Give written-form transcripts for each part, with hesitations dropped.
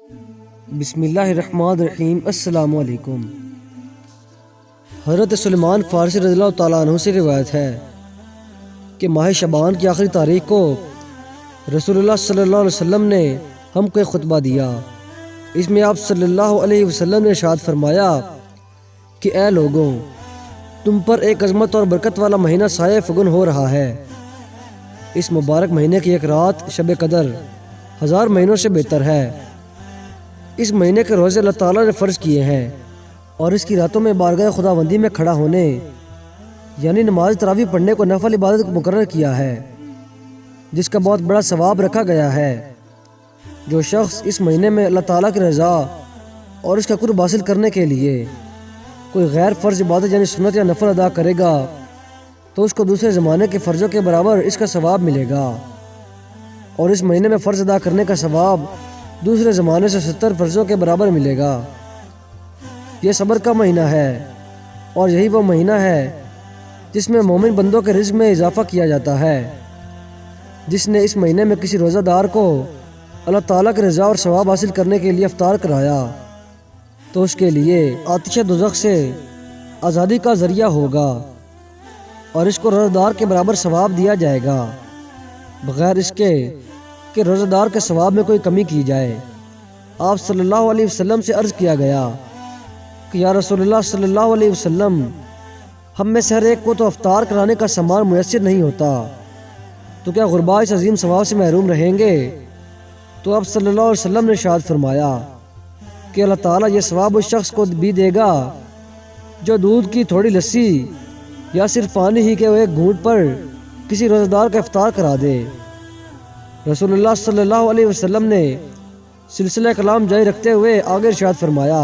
بسم اللہ الرحمن الرحیم۔ السلام علیکم۔ حضرت سلیمان فارسی رضی اللہ تعالیٰ عنہ سے روایت ہے کہ ماہ شعبان کی آخری تاریخ کو رسول اللہ صلی اللہ علیہ وسلم نے ہم کو ایک خطبہ دیا۔ اس میں آپ صلی اللہ علیہ وسلم نے ارشاد فرمایا کہ اے لوگوں، تم پر ایک عظمت اور برکت والا مہینہ سایہ فگن ہو رہا ہے۔ اس مبارک مہینے کی ایک رات شب قدر 1000 مہینوں سے بہتر ہے۔ اس مہینے کے روزے اللہ تعالیٰ نے فرض کیے ہیں اور اس کی راتوں میں بارگاہ خداوندی میں کھڑا ہونے یعنی نماز تراویح پڑھنے کو نفل عبادت مقرر کیا ہے، جس کا بہت بڑا ثواب رکھا گیا ہے۔ جو شخص اس مہینے میں اللہ تعالیٰ کی رضا اور اس کا قرب حاصل کرنے کے لیے کوئی غیر فرض عبادت یعنی سنت یا نفل ادا کرے گا تو اس کو دوسرے زمانے کے فرضوں کے برابر اس کا ثواب ملے گا، اور اس مہینے میں فرض ادا کرنے کا ثواب دوسرے زمانے سے 70 فرضوں کے برابر ملے گا۔ یہ صبر کا مہینہ ہے اور یہی وہ مہینہ ہے جس میں مومن بندوں کے رزق میں اضافہ کیا جاتا ہے۔ جس نے اس مہینے میں کسی روزہ دار کو اللہ تعالیٰ کی رضا اور ثواب حاصل کرنے کے لیے افطار کرایا تو اس کے لیے آتش دوزخ سے آزادی کا ذریعہ ہوگا اور اس کو روزہ دار کے برابر ثواب دیا جائے گا، بغیر اس کے کہ روزہ دار کے ثواب میں کوئی کمی کی جائے۔ آپ صلی اللہ علیہ وسلم سے عرض کیا گیا کہ یا رسول اللہ صلی اللہ علیہ وسلم، ہم میں سے ہر ایک کو تو افطار کرانے کا سامان میسر نہیں ہوتا، تو کیا غرباء اس عظیم ثواب سے محروم رہیں گے؟ تو آپ صلی اللہ علیہ وسلم نے ارشاد فرمایا کہ اللہ تعالیٰ یہ ثواب اس شخص کو بھی دے گا جو دودھ کی تھوڑی لسی یا صرف پانی ہی کے ایک گھونٹ پر کسی روزہ دار کا افطار کرا دے۔ رسول اللہ صلی اللہ علیہ وسلم نے سلسلہ کلام جاری رکھتے ہوئے آگے ارشاد فرمایا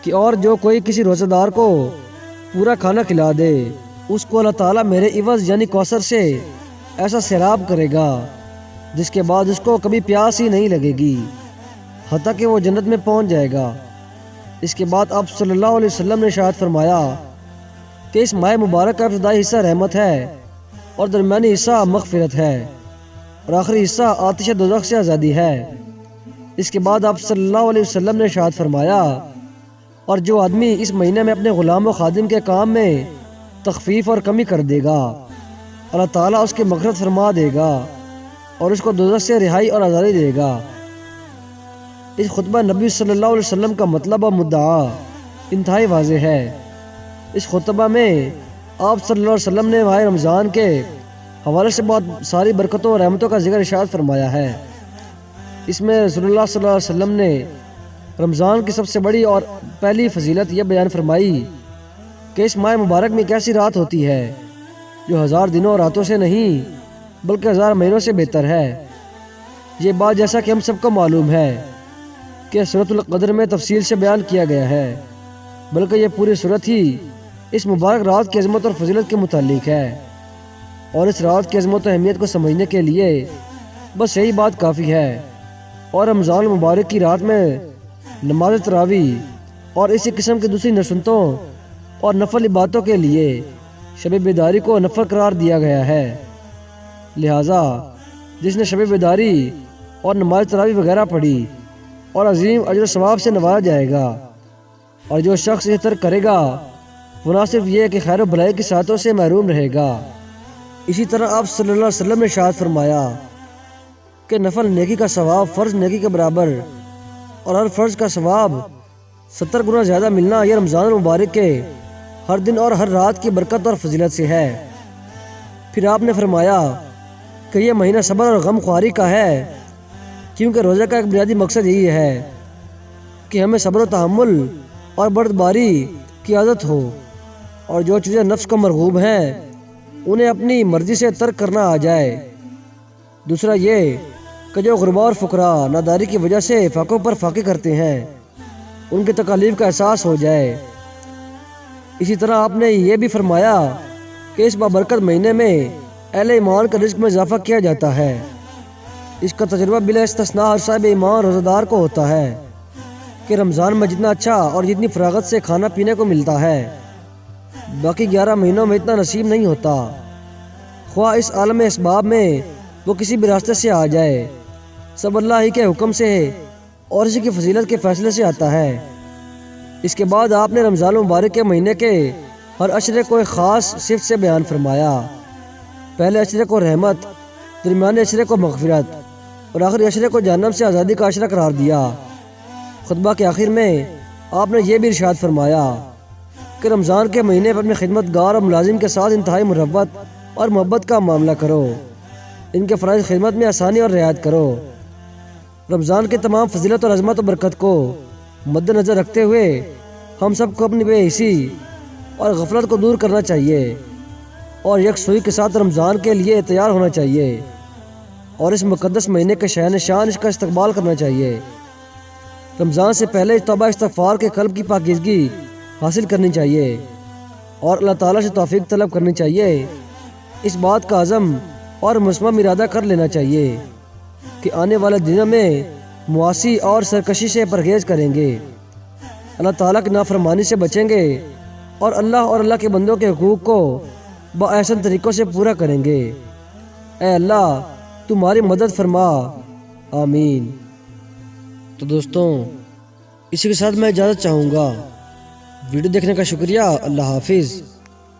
کہ اور جو کوئی کسی روزہ دار کو پورا کھانا کھلا دے اس کو اللہ تعالیٰ میرے عوض یعنی کوثر سے ایسا سیراب کرے گا جس کے بعد اس کو کبھی پیاس ہی نہیں لگے گی حتیٰ کہ وہ جنت میں پہنچ جائے گا۔ اس کے بعد آپ صلی اللہ علیہ وسلم نے ارشاد فرمایا کہ اس ماہ مبارک کا ابتدائی حصہ رحمت ہے اور درمیانی حصہ مغفرت ہے اور آخری حصہ آتش دوزخ سے آزادی ہے۔ اس کے بعد آپ صلی اللہ علیہ وسلم نے ارشاد فرمایا اور جو آدمی اس مہینے میں اپنے غلام و خادم کے کام میں تخفیف اور کمی کر دے گا اللہ تعالیٰ اس کی مغفرت فرما دے گا اور اس کو دوزخ سے رہائی اور آزادی دے گا۔ اس خطبہ نبی صلی اللہ علیہ وسلم کا مطلب اور مدعا انتہائی واضح ہے۔ اس خطبہ میں آپ صلی اللہ علیہ وسلم نے ماہ رمضان کے حوالے سے بہت ساری برکتوں اور رحمتوں کا ذکر ارشاد فرمایا ہے۔ اس میں رسول اللہ صلی اللہ علیہ وسلم نے رمضان کی سب سے بڑی اور پہلی فضیلت یہ بیان فرمائی کہ اس ماہ مبارک میں ایک ایسی رات ہوتی ہے جو 1000 دنوں اور راتوں سے نہیں بلکہ 1000 مہینوں سے بہتر ہے۔ یہ بات جیسا کہ ہم سب کو معلوم ہے کہ سورۃ القدر میں تفصیل سے بیان کیا گیا ہے، بلکہ یہ پوری سورت ہی اس مبارک رات کی عظمت اور فضیلت کے متعلق ہے، اور اس رات کی عظمت و اہمیت کو سمجھنے کے لیے بس یہی بات کافی ہے۔ اور رمضان المبارک کی رات میں نماز تراویح اور اسی قسم کی دوسری نسنتوں اور نفل عبادتوں کے لیے شب بیداری کو نفل قرار دیا گیا ہے، لہٰذا جس نے شب بیداری اور نماز تراویح وغیرہ پڑھی اور عظیم اجر و ثواب سے نوازا جائے گا، اور جو شخص یہ ترک کرے گا وہ نہ صرف یہ کہ خیر و بھلائی کی سعادتوں سے محروم رہے گا۔ اسی طرح آپ صلی اللہ علیہ وسلم نے ارشاد فرمایا کہ نفل نیکی کا ثواب فرض نیکی کے برابر اور ہر فرض کا ثواب 70 گنا زیادہ ملنا یہ رمضان المبارک کے ہر دن اور ہر رات کی برکت اور فضیلت سے ہے۔ پھر آپ نے فرمایا کہ یہ مہینہ صبر اور غم خواری کا ہے، کیونکہ روزے کا ایک بنیادی مقصد یہی ہے کہ ہمیں صبر و تحمل اور بردباری کی عادت ہو، اور جو چیزیں نفس کو مرغوب ہیں انہیں اپنی مرضی سے ترک کرنا آ جائے۔ دوسرا یہ کہ جو غرباء اور فقراء ناداری کی وجہ سے فاقوں پر فاقے کرتے ہیں ان کی تکالیف کا احساس ہو جائے۔ اسی طرح آپ نے یہ بھی فرمایا کہ اس بابرکت مہینے میں اہل ایمان کا رزق میں اضافہ کیا جاتا ہے۔ اس کا تجربہ بلا استثناء ہر صاحب ایمان روزہ دار کو ہوتا ہے کہ رمضان میں جتنا اچھا اور جتنی فراغت سے کھانا پینے کو ملتا ہے باقی 11 مہینوں میں اتنا نصیب نہیں ہوتا، خواہ اس عالم اسباب میں وہ کسی بھی راستے سے آ جائے۔ سب اللہ ہی کے حکم سے اور اسی کی فضیلت کے فیصلے سے آتا ہے۔ اس کے بعد آپ نے رمضان المبارک کے مہینے کے ہر عشرے کو ایک خاص صفت سے بیان فرمایا۔ پہلے عشرے کو رحمت، درمیانے عشرے کو مغفرت اور آخری عشرے کو جہنم سے آزادی کا عشرہ قرار دیا۔ خطبہ کے آخر میں آپ نے یہ بھی ارشاد فرمایا کہ رمضان کے مہینے پر اپنے خدمت گار اور ملازم کے ساتھ انتہائی مروت اور محبت کا معاملہ کرو، ان کے فرائض خدمت میں آسانی اور رعایت کرو۔ رمضان کے تمام فضیلت اور عظمت و برکت کو مد نظر رکھتے ہوئے ہم سب کو اپنی بے حسی اور غفلت کو دور کرنا چاہیے اور یکسوئی کے ساتھ رمضان کے لیے تیار ہونا چاہیے اور اس مقدس مہینے کے شان اس کا استقبال کرنا چاہیے۔ رمضان سے پہلے توبہ استغفار کے قلب کی پاکیزگی حاصل کرنی چاہیے اور اللہ تعالیٰ سے توفیق طلب کرنی چاہیے۔ اس بات کا عزم اور مصمم ارادہ کر لینا چاہیے کہ آنے والے دنوں میں معاصی اور سرکشی سے پرہیز کریں گے، اللہ تعالیٰ کی نافرمانی سے بچیں گے اور اللہ کے بندوں کے حقوق کو باحسن طریقوں سے پورا کریں گے۔ اے اللہ تمہاری مدد فرما، آمین۔ تو دوستوں اسی کے ساتھ میں اجازت چاہوں گا۔ ویڈیو دیکھنے کا شکریہ۔ اللہ حافظ۔